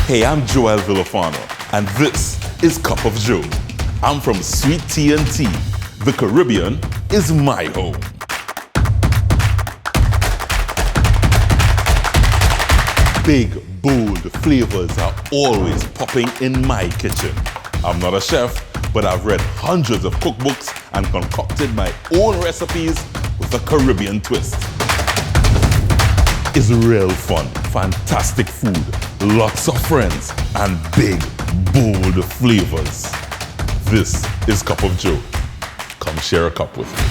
Hey, I'm Joel Villafano, and this is Cup of Joe. I'm from Sweet T&T. The Caribbean is my home. Big, bold flavors are always popping in my kitchen. I'm not a chef, but I've read hundreds of cookbooks and concocted my own recipes with a Caribbean twist. It's real fun, fantastic food, lots of friends, and big, bold flavors. This is Cup of Joe. Come share a cup with me.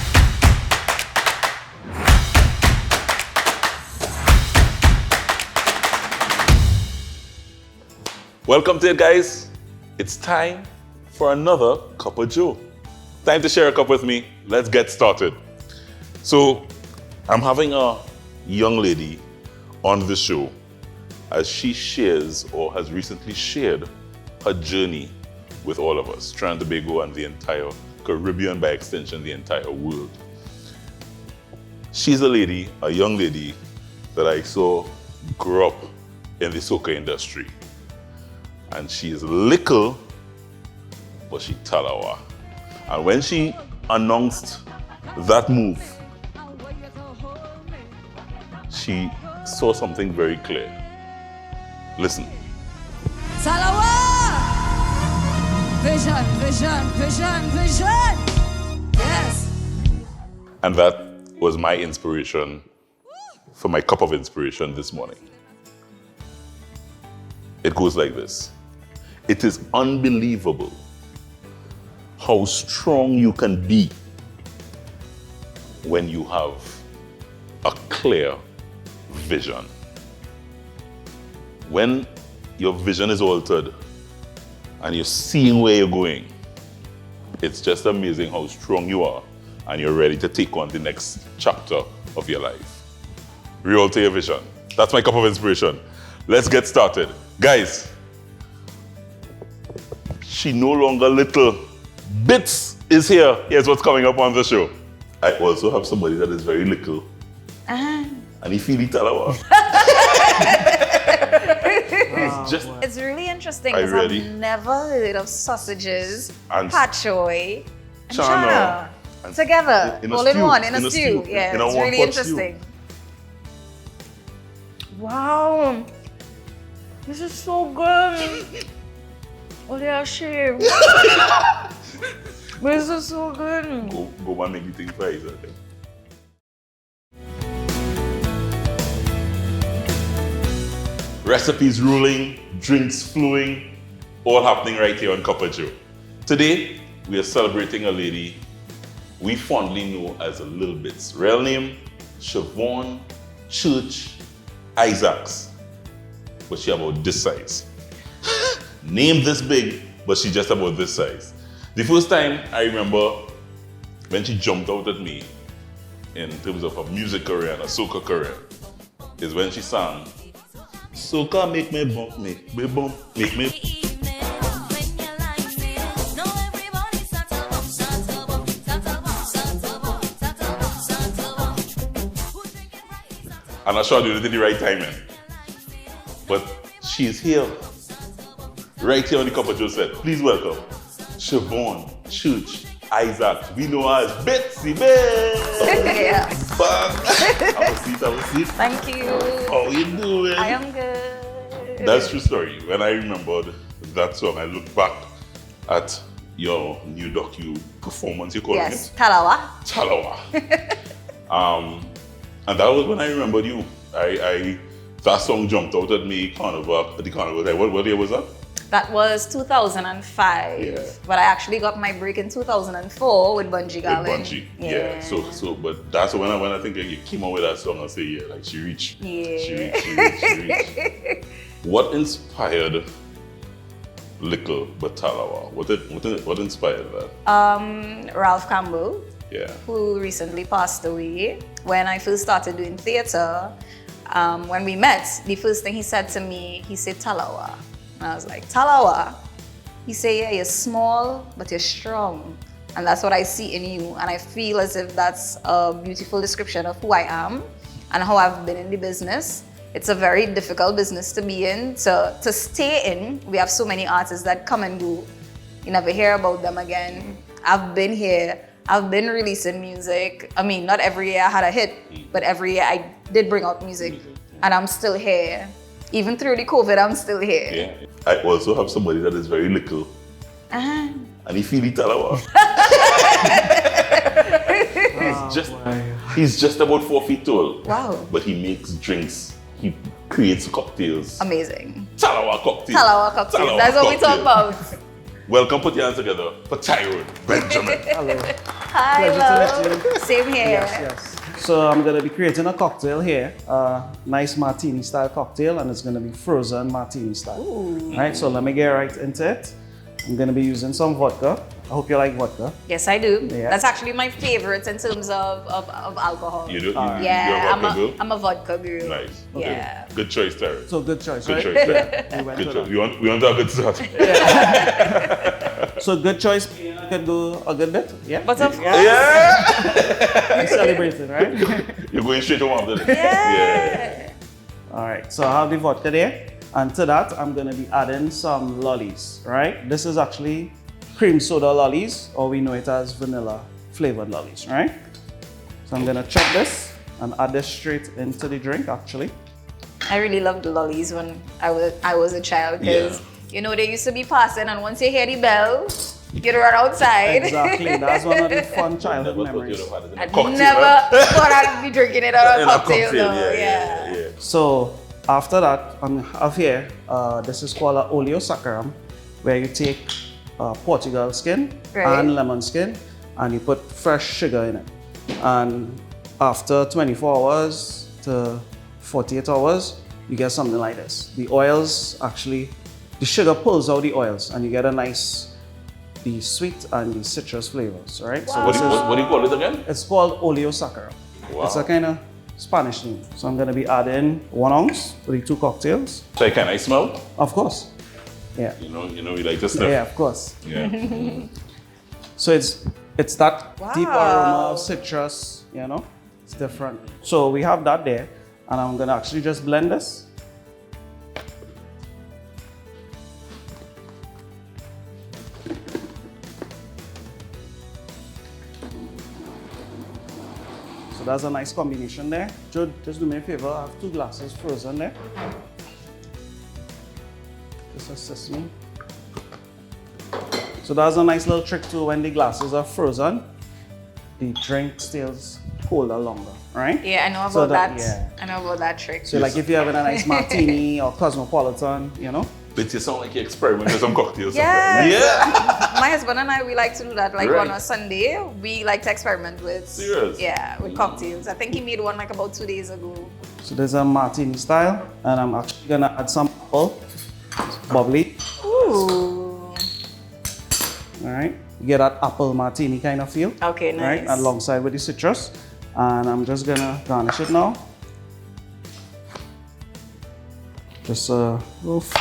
Welcome to it, guys. It's time for another Cup of Joe. Time to share a cup with me. Let's get started. So, I'm having a young lady on the show as she shares or has recently shared her journey with all of us, Trinidad and Tobago and the entire Caribbean, by extension, the entire world. She's a young lady that I saw grow up in the soca industry. And she is little, but she TALAWA. And when she announced that move, she saw something very clear. Listen. TALAWA! Vision, vision, vision, vision! Yes! And that was my inspiration for my cup of inspiration this morning. It goes like this. It is unbelievable how strong you can be when you have a clear vision. When your vision is altered and you're seeing where you're going, it's just amazing how strong you are and you're ready to take on the next chapter of your life. Realtor your vision. That's my cup of inspiration. Let's get started. Guys, she no longer little. Bitts is here. Here's what's coming up on the show. I also have somebody that is very little. And he feel the TALAWA. It's really interesting because I've never heard of sausages, and patchoy, and chana together, all in one, in a stew. Yeah, it's really interesting. Wow, this is so good. Oh, yeah, shame. This is so good. Go and make the thing fries, okay? Recipes ruling, drinks flowing, all happening right here on Cup of Joe. Today, we are celebrating a lady we fondly know as LIL Bitts. Real name, Shivonne Churche Issac. But she about this size. Name this big, but she just about this size. The first time I remember when she jumped out at me in terms of a music career and a soca career is when she sang, "Soca make me bump, make me bump, make me." I'm not sure I did it the right timing, but she's here. Right here on the Cup of Joe set. Please welcome Shivonne Churche Issac. We know her as Bitsy Bitts. Yes. Have a seat. Thank you. How you doing? I am good. That's true story. When I remembered that song, I looked back at your new docu performance. You call it? Yes, TALAWA. TALAWA. And that was when I remembered you. That song jumped out at me. At the carnival. What year was that? That was 2005, yeah. But I actually got my break in 2004 with Bunji Garland. With Bunji, yeah. But that's when I think you came out with that song. I say, yeah, like she reached. Yeah. She reached. What inspired Little but TALAWA? What inspired that? Ralph Campbell, yeah, who recently passed away. When I first started doing theater, when we met, the first thing he said to me, he said TALAWA. And I was like, TALAWA? He said, yeah, you're small, but you're strong. And that's what I see in you. And I feel as if that's a beautiful description of who I am and how I've been in the business. it's a very difficult business to be in. To stay in, we have so many artists that come and go. You never hear about them again. I've been here. I've been releasing music. I mean, not every year I had a hit, but every year I did bring out music. And I'm still here. Even through the COVID, I'm still here. Yeah. I also have somebody that is very little. And he feel the Talawa. He's just about 4 feet tall. Wow. But he makes drinks. He creates cocktails. Amazing. Talawa cocktails. Talawa cocktails. Talawa That's what we talk cocktails. about. Welcome, put your hands together for Tyrone Benjamin. Hello. Hi, Pleasure to meet you. Same here. Yes. So I'm going to be creating a cocktail here, a nice martini style cocktail, and it's going to be frozen martini style. Ooh. Right, so let me get right into it. I'm going to be using some vodka. I hope you like vodka. Yes, I do. Yeah. That's actually my favorite in terms of alcohol. You do? Yeah, you're a vodka girl? I'm a vodka girl. Nice. Yeah. Good choice, Tyrone. So good choice, Good right? choice, Tyrone. We went Good for choice. that. We want to have a good start. So good choice. I can do a good bit. Yeah. But of course. Yeah! We celebrating, right? You're going straight home after this. Yeah. All right. So I have the vodka there, and to that I'm going to be adding some lollies. Right. This is actually cream soda lollies, or we know it as vanilla flavored lollies. Right. So I'm going to chop this and add this straight into the drink. Actually. I really loved the Lollies when I was a child because you know they used to be passing, and once you hear the bell, you'd run outside. Exactly. That's one of the fun childhood Never thought memories. you'd have had it in a I'd cocktail, never right? thought I'd be drinking it out of In a cocktail. though. yeah. So after that, I have here, this is called an oleosaccharum, where you take Portugal skin Right. and lemon skin, and you put fresh sugar in it. And after 24 hours to 48 hours, you get something like this. The oils actually, the sugar pulls out the oils, and you get a nice, the sweet and the citrus flavors, right? Wow. So What this do, is, what do you call it again? it's called oleosaccharum. Wow. It's a kind of Spanish name. So I'm gonna be adding 1 ounce for the 2 cocktails. So can I smell? Of course. Yeah. You know, we like to sniff. Yeah, of course. Yeah. So it's that deep Wow. aroma of citrus, you know? It's different. So we have that there, and I'm gonna actually just blend this. So that's a nice combination there. Jude, just do me a favor, I have 2 glasses frozen there. Just assist me. So that's a nice little trick too. When the glasses are frozen, the drink stays colder longer, right? Yeah, I know about So that. yeah. I know about that trick. So like if you're having a nice martini or cosmopolitan, you know? But you sound like you experiment with some cocktails. Yeah. Yeah. My husband and I, we like to do that. Like Right. on a Sunday, we like to experiment with. Serious? Yeah, with cocktails. I think he made one like about 2 days ago. So there's a martini style, and I'm actually gonna add some apple, bubbly. Ooh. All right, you get that apple martini kind of feel. Okay, nice. Right, alongside with the citrus, and I'm just gonna garnish it now. Just oof,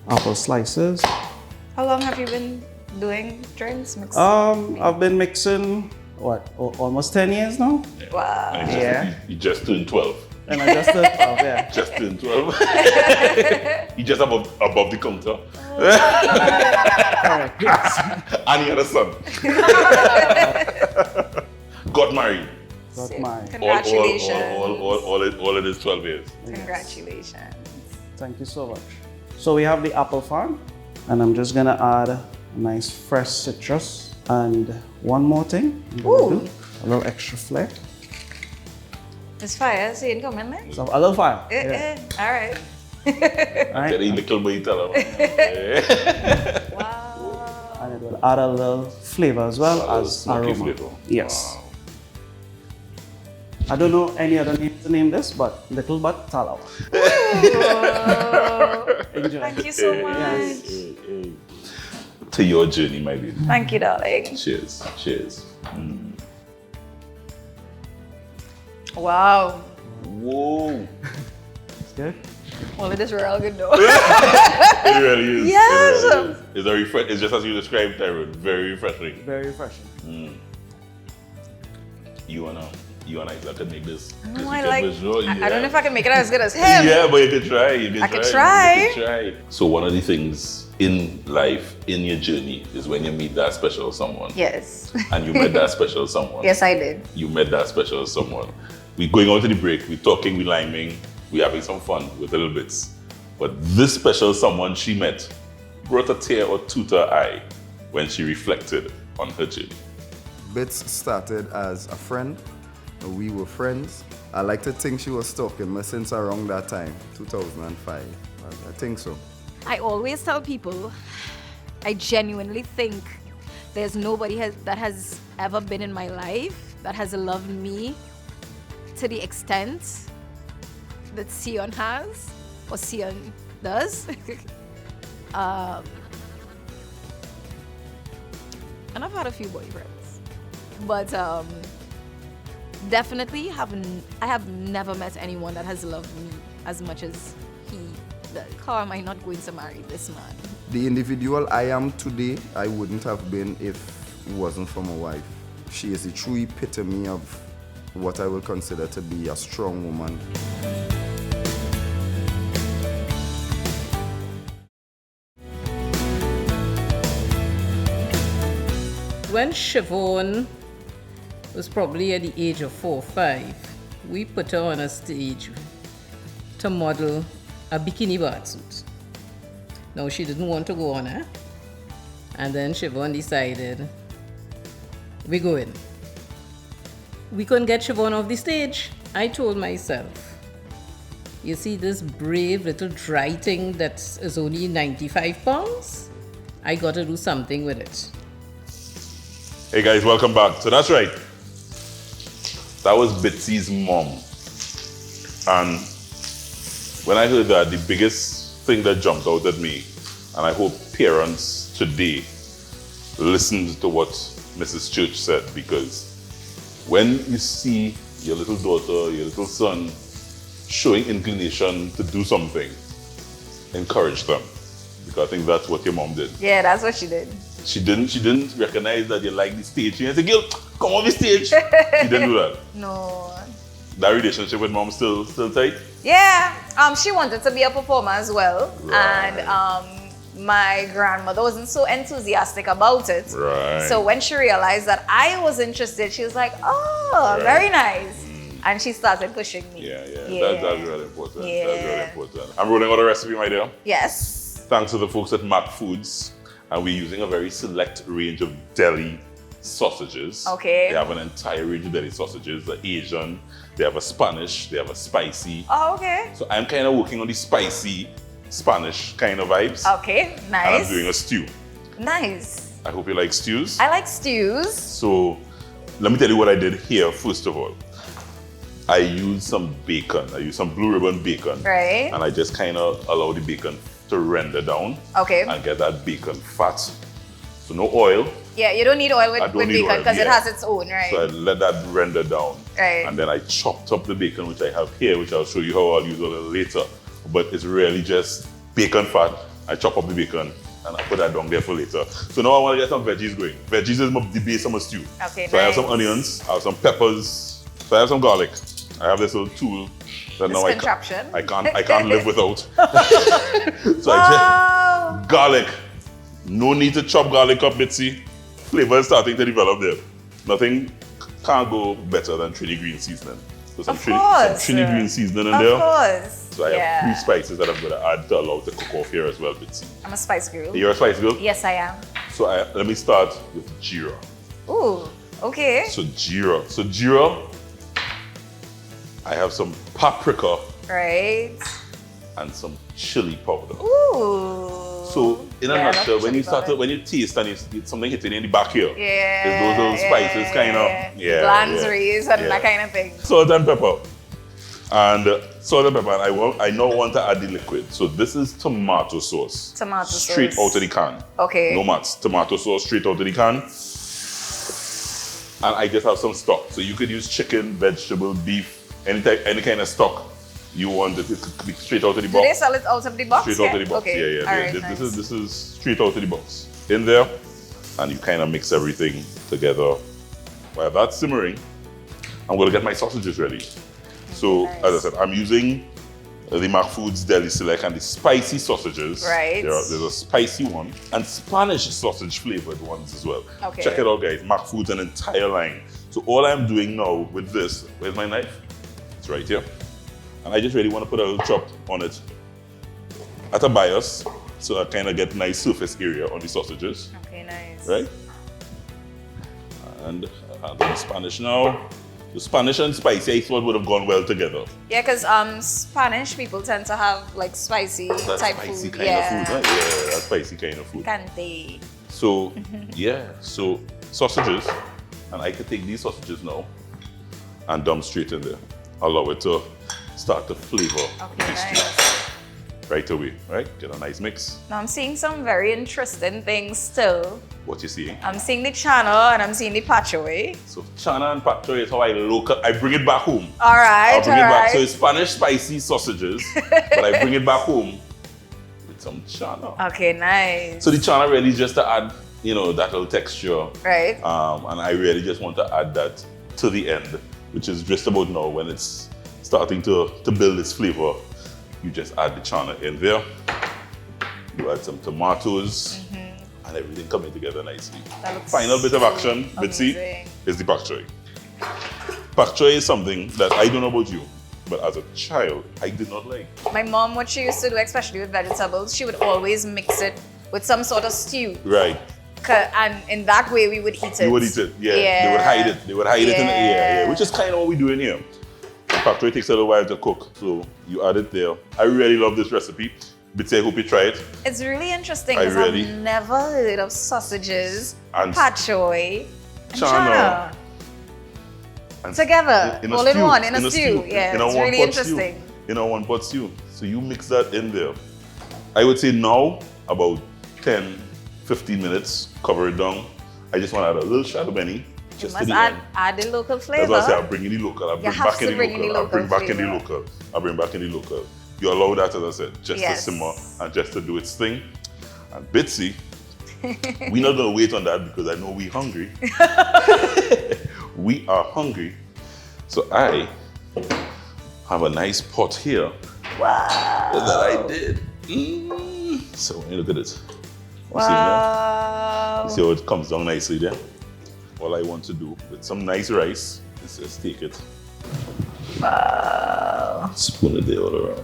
apple slices. How long have you been doing drinks? Mixing? I've been mixing almost 10 years now, And Wow. you just, Yeah. you just turned 12. and I just yeah. Just turned 12. You just above the counter. Correct. Yes. And he had a son. Got married. Got mine. Congratulations. All it is 12 years. Congratulations. Thank you so much. So we have the apple farm, and I'm just gonna add a nice fresh citrus. And one more thing, I'm gonna do a little extra flair. It's fire. See it coming there? So a little fire. Yeah. All right. All Get a right. little bit of Wow. And it will add a little flavor as well A as smoky aroma. flavor. Yes. Wow. I don't know any other name to name this, but little but Talawa. Oh, Enjoy. thank you so much. Yes. To your journey, my baby. Thank you, darling. Cheers. Cheers. Wow. Whoa. It's good. Well, it is real good though. It really is. Yes. It really is. It's a it's just as you described, Tyrone. Very refreshing. Very refreshing. You you and I could make this. No, this I weekend like. for sure. I don't know if I can make it as good as him. Yeah, but you could try. I could try. You could try. So one of the things in life, in your journey, is when you meet that special someone. Yes. And you met that special someone. Yes, I did. You met that special someone. We going out to the break, we talking, we liming, we having some fun with LIL Bitts. But this special someone she met brought a tear or two to her eye when she reflected on her journey. Bitts started as a friend. We were friends. I like to think she was stalking me since around that time, 2005. I think so. I always tell people, I genuinely think there's nobody that has ever been in my life that has loved me to the extent that Sion has, or Sion does. And I've had a few boyfriends, but definitely I have never met anyone that has loved me as much as he does. How am I not going to marry this man? The individual I am today, I wouldn't have been if it wasn't for my wife. She is the true epitome of what I will consider to be a strong woman. When Shivonne was probably at the age of 4 or 5, we put her on a stage to model a bikini bathsuit. Now she didn't want to go on it, and then Shivonne decided, we're going. We couldn't get Shivonne off the stage. I told myself, you see this brave little dry thing that is only 95 pounds? I got to do something with it. Hey guys, welcome back. So that's right. That was Bitsy's mom. And when I heard that, the biggest thing that jumped out at me, and I hope parents today listened to what Mrs. Churche said, because when you see your little daughter, your little son showing inclination to do something, encourage them. Because I think that's what your mom did. Yeah, that's what she did. She didn't recognize that you like the stage. She didn't say, "Girl, come on the stage." She didn't do that. No. That relationship with mom still tight? Yeah. She wanted to be a performer as well. Right. And my grandmother wasn't so enthusiastic about it. Right. So when she realized that I was interested, she was like, oh, Right. very nice. And she started pushing me. Yeah. That's really important. Yeah. That's really important. I'm rolling out a recipe, my dear. Yes. Thanks to the folks at Mac Foods. And we're using a very select range of deli sausages. Okay. They have an entire range of deli sausages, the Asian, they have a Spanish, they have a spicy. Oh, okay. So I'm kind of working on the spicy Spanish kind of vibes. Okay, And nice. I'm doing a stew. Nice. I hope you like stews. I like stews. So let me tell you what I did here first of all. I used some bacon. I used some blue ribbon bacon. Right. And I just kind of allow the bacon to render down. Okay. And get that bacon fat. So no oil. Yeah, you don't need oil I with don't need bacon oil, because it yeah. has its own, right? So I let that render down. Right. And then I chopped up the bacon, which I have here, which I'll show you how I'll use a little later. But it's really just bacon fat. I chop up the bacon and I put that down there for later. So now I want to get some veggies going. Veggies is the base of my stew. Okay, so I have nice. some onions, I have some peppers, so I have some garlic. I have this little tool that now contraption. I can't live without. So Wow. garlic. No need to chop garlic up, Bitsy. Flavor is starting to develop there. Nothing can't go better than Trini green seasoning. So some Of Trini course. green seasoning in Of there. course. So I have Yeah. 3 spices that I'm going to add to allow to cook off here as well, Bitsy. I'm a spice girl. You're a spice girl? Yes, I am. So let me start with jeera. Ooh, okay. So jeera, I have some paprika Right. and some chili powder. Ooh. So in a Yeah, I love nutshell, when chili you taste and it's something hitting in the back here, Yeah. it's those little spices kind of, Glanzeries and yeah. that kind of thing. Salt and pepper. And salt and pepper. And I now want to add the liquid. So this is tomato sauce. Tomato Straight sauce. out of the can. Okay. No mats. Tomato sauce straight out of the can. And I just have some stock. So you could use chicken, vegetable, beef, any kind of stock you want. It could be straight out of the Do box. they sell it out of the box? Straight out of the box. Okay. Yeah. All right, This nice. is straight out of the box. In there, and you kind of mix everything together. While that's simmering, I'm gonna get my sausages ready. So, as I said, I'm using the Mac Foods Deli Select and the spicy sausages. Right. There's a spicy one and Spanish sausage flavored ones as well. Okay. Check it out, guys. Mac Foods, an entire line. So all I'm doing now with this, where's my knife? It's right here. And I just really want to put a little chop on it at a bias, so I kind of get nice surface area on the sausages. Okay, nice. Right? And I'll do the Spanish now. The Spanish and spicy, I thought would have gone well together. Yeah, because Spanish people tend to have like spicy That type spicy food. kind of food, right? Yeah, that spicy kind of food. Cante. So, yeah, so sausages, and I could take these sausages now and dump straight in there. Allow it to start to flavor Okay, the stew nice. right away, right? Get a nice mix. Now I'm seeing some very interesting things still. What you seeing? I'm seeing the chana and I'm seeing the patchoy. So chana and pak choy is how I bring it back home. All right, I'll bring it all back. right. So it's Spanish spicy sausages, but I bring it back home with some chana. Okay, nice. So the chana really is just to add, you know, that little texture. Right. And I really just want to add that to the end, which is just about now when it's starting to build its flavor. You just add the chana in there. You add some tomatoes and everything coming together nicely. That looks Final bit of action, Bitsy, amazing. is the pak choy. Pak choy is something that I don't know about you, but as a child, I did not like. My mom, what she used to do, especially with vegetables, she would always mix it with some sort of stew. Right. And in that way, we would eat it. You would eat it, yeah. They would hide it. They would hide it in the air, which is kind of what we do in here. Pak choy takes a little while to cook, so you add it there. I really love this recipe. Bitsy, I hope you try it. It's really interesting I because really- I've never heard of sausages, And patchoy, and chana. chana. And Together, in a all in stew, one, in a stew. Yeah, in a it's one really pot interesting. Stew, in a one pot stew. So you mix that in there. I would say now, about 10, 15 minutes, cover it down. I just want to add a little shadow benny. You Just to must the add, end. add the local That's flavor. why I say I'll bring in the local. I'll bring have back to in the bring in the local. I'll bring local back in the flavor. local. I'll bring back in the local. You allow that, as I said, just Yes. to simmer and just to do its thing. And Bitsy, we're not gonna wait on that because I know we're hungry. We are hungry. So I have a nice pot here that I did. So when you look at it, you see that? Wow. You see how it comes down nicely there? All I want to do with some nice rice is just take it, Wow. spoon it there all around.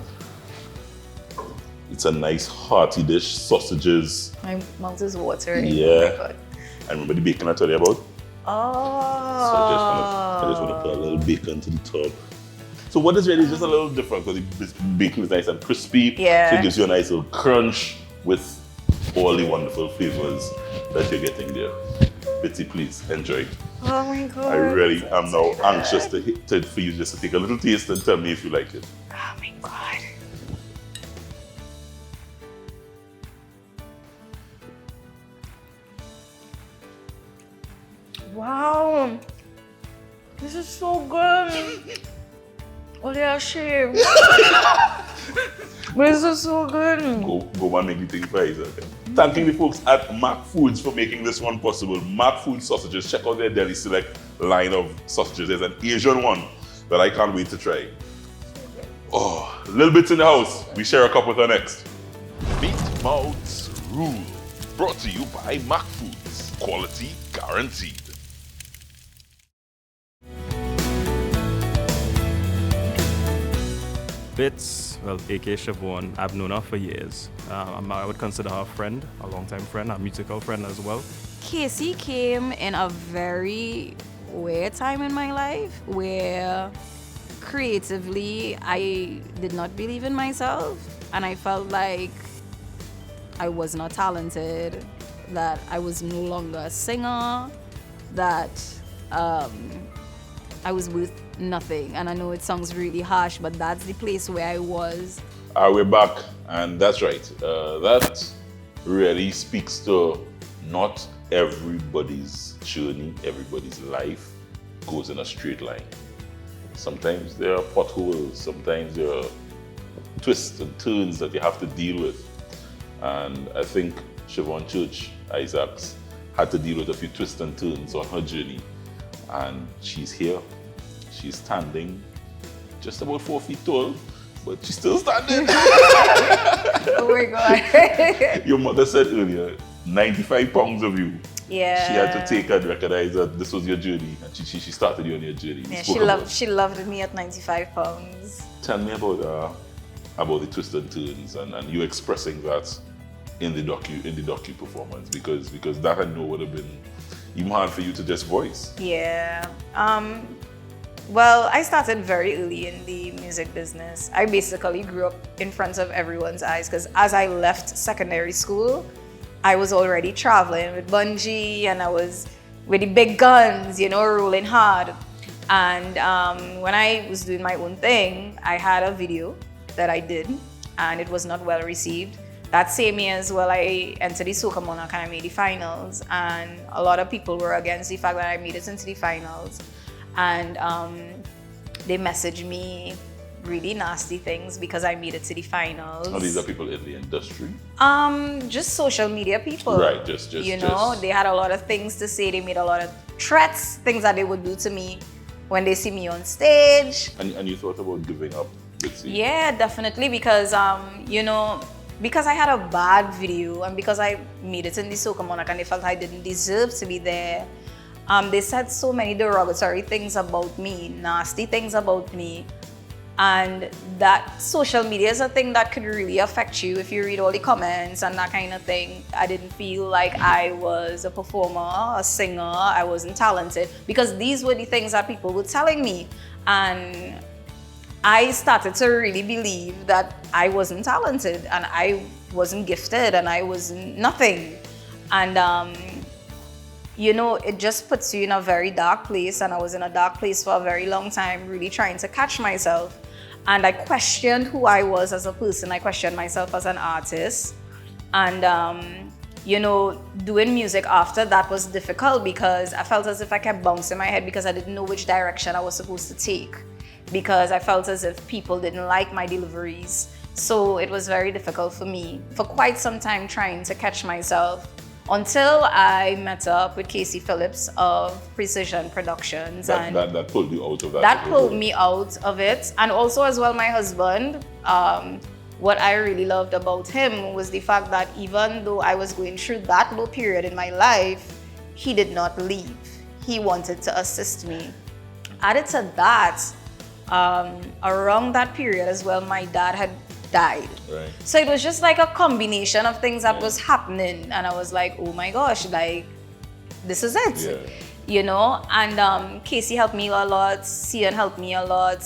It's a nice hearty dish, sausages. My mouth is watering. Yeah. Oh my God. I remember the bacon I told you about. Oh. So I just want to put a little bacon to the top. So what is really just a little different because the bacon is nice and crispy. Yeah. So it gives you a nice little crunch with all the wonderful flavors that you're getting there. Bitsy, please enjoy. Oh my God. I really am now So anxious for you just to take a little taste and tell me if you like it. Oh my God. Wow. This is so good. Oh, yeah, shame. This is so good. Go and make the thing for Isaac. Thanking the folks at Mac Foods for making this one possible. Mac Foods sausages. Check out their Deli Select line of sausages. There's an Asian one that I can't wait to try. Oh, LIL Bitts in the house. We share a cup with her next. Meat Mouths Rule. Brought to you by Mac Foods. Quality guaranteed. Bitts, well, aka Shivonne, I've known her for years. I would consider her a friend, a longtime friend, a musical friend as well. Casey came in a very weird time in my life where creatively I did not believe in myself and I felt like I was not talented, that I was no longer a singer, that I was worth nothing. And I know it sounds really harsh, but that's the place where I was. We're back, and that's right. That really speaks to not everybody's journey, everybody's life goes in a straight line. Sometimes there are potholes, sometimes there are twists and turns that you have to deal with. And I think Shivonne Churche, Issac, had to deal with a few twists and turns on her journey. And she's here. She's standing just about 4 feet tall, but she's still standing. Oh my God. Your mother said earlier, 95 pounds of you. Yeah. She had to take and recognize that this was your journey, and she started you on your journey. We Yeah, spoke she loved me at 95 pounds. Tell me about the twists and turns and you expressing that in the docu performance because that I know would have been even hard for you to just voice. Yeah. Well, I started very early in the music business. I basically grew up in front of everyone's eyes because as I left secondary school, I was already traveling with Bungie and I was with the big guns, you know, rolling hard. And when I was doing my own thing, I had a video that I did and it was not well received. That same year as well, I entered the Soca Monarch and I made the finals. And a lot of people were against the fact that I made it into the finals. And they messaged me really nasty things because I made it to the finals. Oh, these are people in the industry? Just social media people. Right, they had a lot of things to say. They made a lot of threats, things that they would do to me when they see me on stage. And you thought about giving up? Yeah, definitely, because because I had a bad video and because I made it in the Soca Monarch and they felt I didn't deserve to be there. They said so many derogatory things about me, nasty things about me. And that social media is a thing that could really affect you if you read all the comments and that kind of thing. I didn't feel like I was a performer, a singer, I wasn't talented because these were the things that people were telling me. And I started to really believe that I wasn't talented and I wasn't gifted and I wasn't nothing. And it just puts you in a very dark place, and I was in a dark place for a very long time, really trying to catch myself. And I questioned who I was as a person. I questioned myself as an artist. And, doing music after that was difficult because I felt as if I kept bouncing my head because I didn't know which direction I was supposed to take. Because I felt as if people didn't like my deliveries. So it was very difficult for me for quite some time trying to catch myself. Until I met up with Casey Phillips of Precision Productions. That pulled you out of that. That pulled me out of it. And also as well my husband, what I really loved about him was the fact that even though I was going through that low period in my life, he did not leave. He wanted to assist me. Added to that, around that period as well, my dad had died. Right. So it was just like a combination of things that was happening, and I was like, oh my gosh, like this is it. Yeah. And Casey helped me a lot, Cian helped me a lot.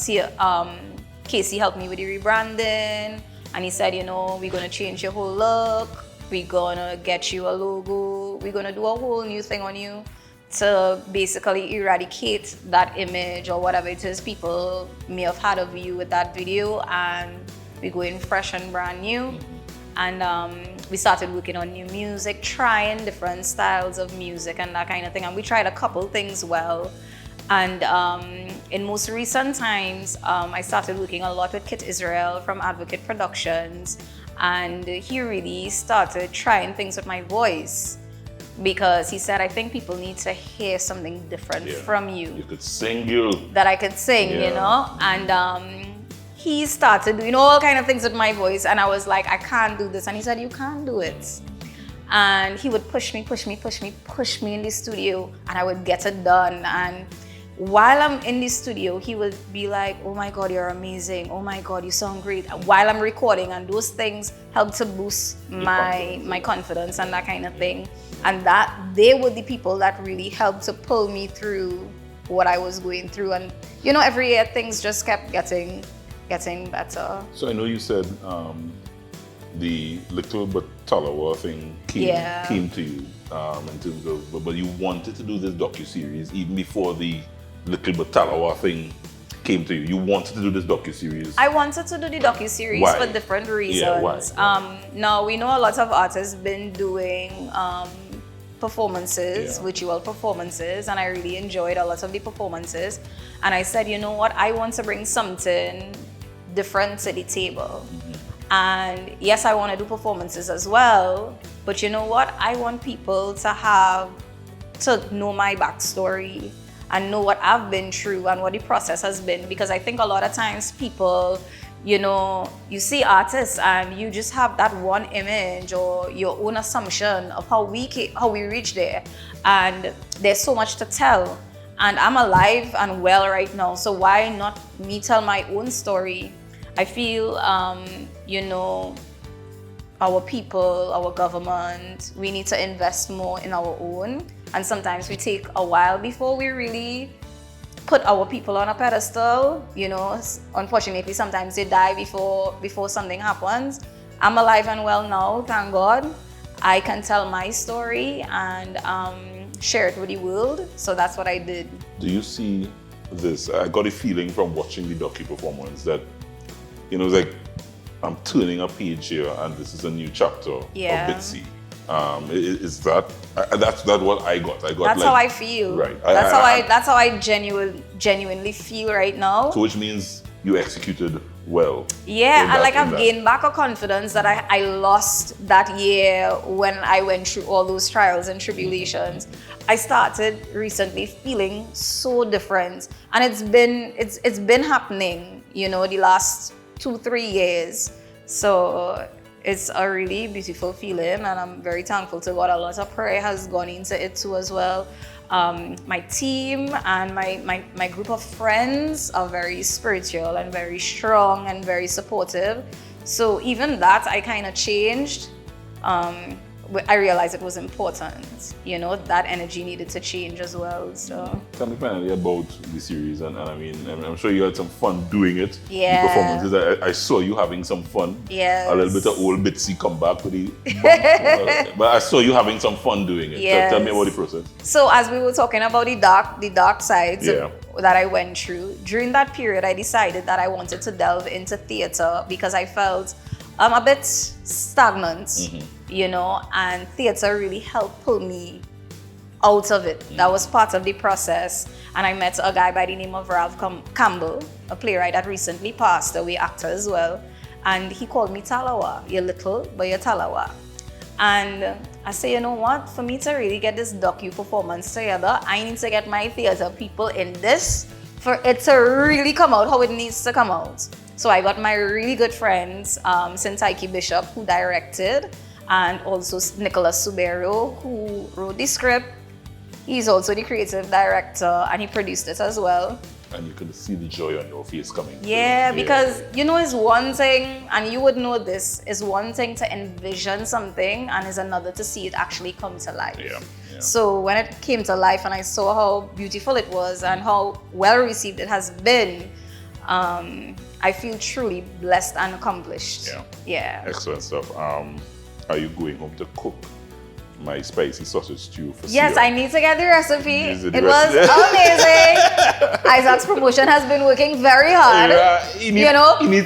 Casey helped me with the rebranding, and he said, we're gonna change your whole look, we're gonna get you a logo, we're gonna do a whole new thing on you to basically eradicate that image or whatever it is people may have had of you with that video, and we're going fresh and brand new. And we started working on new music, trying different styles of music and that kind of thing. And we tried a couple things well. And in most recent times, I started working a lot with Kit Israel from Advocate Productions. And he really started trying things with my voice because he said, I think people need to hear something different from you. You could sing, girl. That I could sing, And he started doing all kind of things with my voice, and I was like, I can't do this. And he said, you can't do it. And he would push me in the studio, and I would get it done. And while I'm in the studio, he would be like, oh my God, you're amazing. Oh my God, you sound great. While I'm recording, and those things helped to boost my confidence and that kind of thing. And that they were the people that really helped to pull me through what I was going through. And every year things just kept getting better. So I know you said the Little But TALAWA thing came to you in terms of, but you wanted to do this docuseries even before the Little But TALAWA thing came to you. You wanted to do this docuseries. I wanted to do the docuseries for different reasons. Yeah, why? Now we know a lot of artists been doing performances, virtual performances, and I really enjoyed a lot of the performances. And I said, you know what, I want to bring something different to the table. And yes, I want to do performances as well, but you know what, I want people to know my backstory. and know what I've been through and what the process has been. Because I think a lot of times people, you know, you see artists and you just have that one image or your own assumption of how we reach there, and there's so much to tell. And I'm alive and well right now, so why not me tell my own story? I feel, you know, our people, our government, we need to invest more in our own. And sometimes we take a while before we really put our people on a pedestal. You know, unfortunately, sometimes they die before something happens. I'm alive and well now, thank God. I can tell my story and share it with the world. So that's what I did. Do you see this? I got a feeling from watching the docu performance that, you know, it's like I'm turning a page here and this is a new chapter of Bitsy. Is that's what I got. That's like, how I feel. Right. That's how I genuinely feel right now. So which means you executed well. Yeah, and like I've gained back a confidence that I lost that year when I went through all those trials and tribulations. I started recently feeling so different, and it's been happening, you know, the last 2-3 years. So it's a really beautiful feeling, and I'm very thankful to God. A lot of prayer has gone into it too as well. My team and my group of friends are very spiritual and very strong and very supportive. So even that I kind of changed. I realized it was important, you know, that energy needed to change as well. So tell me finally about the series, and I mean, I'm sure you had some fun doing it. Yeah. The performances, I saw you having some fun. Yes. A little bit of old Bitsy come back with the but I saw you having some fun doing it. Yes. Tell me about the process. So as we were talking about the dark sides that I went through, during that period I decided that I wanted to delve into theater because I felt a bit stagnant, you know, and theater really helped pull me out of it. That was part of the process. And I met a guy by the name of Ralph Campbell, a playwright that recently passed away, actor as well. And he called me TALAWA. You're little, but you're TALAWA. And I say, you know what? For me to really get this docu performance together, I need to get my theater people in this for it to really come out how it needs to come out. So I got my really good friends, Syntyche Bishop, who directed, and also Nicholas Subero, who wrote the script. He's also the creative director, and he produced it as well. And you can see the joy on your face coming. Yeah, because, you know, it's one thing, and you would know this, it's one thing to envision something, and it's another to see it actually come to life. Yeah. So when it came to life and I saw how beautiful it was and how well received it has been, I feel truly blessed and accomplished. Yeah. Excellent stuff. Are you going home to cook my spicy sausage stew for Yes, Sia? I need to get the recipe. It was amazing. Isaac's promotion has been working very hard. He needs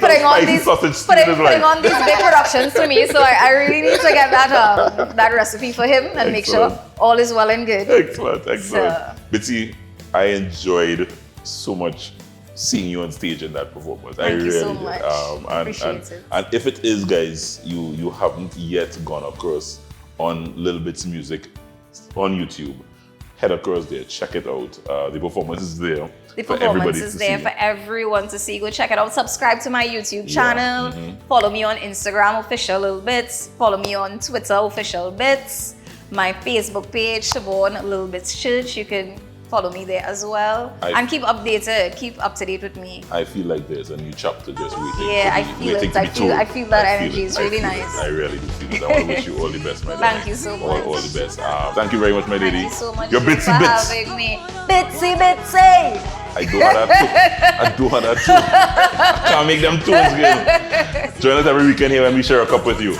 putting on these big productions to me. So I really need to get that recipe for him and make sure all is well and good. Excellent. So. Bitsy, I enjoyed so much seeing you on stage in that performance. Thank you so did. much. Appreciate it. And if it is, guys, you haven't yet gone across on LIL Bitts music on YouTube, head across there, check it out. The performance is there. The performance is there for everyone to see. Go check it out. Subscribe to my YouTube channel. Follow me on Instagram, official LIL Bitts. Follow me on Twitter, official Bitts. My Facebook page, Shivonne LIL Churche. You can follow me there as well. And keep updated, keep up to date with me. I feel like there's a new chapter just waiting. Yeah, I feel it. I feel that energy is really nice. I really do feel it. I want to wish you all the best, my lady. Thank you so much. All the best. Thank you very much, my lady. Thank you so much You're for Bitsy Bitts. having me. Bitsy! I do have that too. I can't make them tunes, girl. Join us every weekend here when we share a cup with you.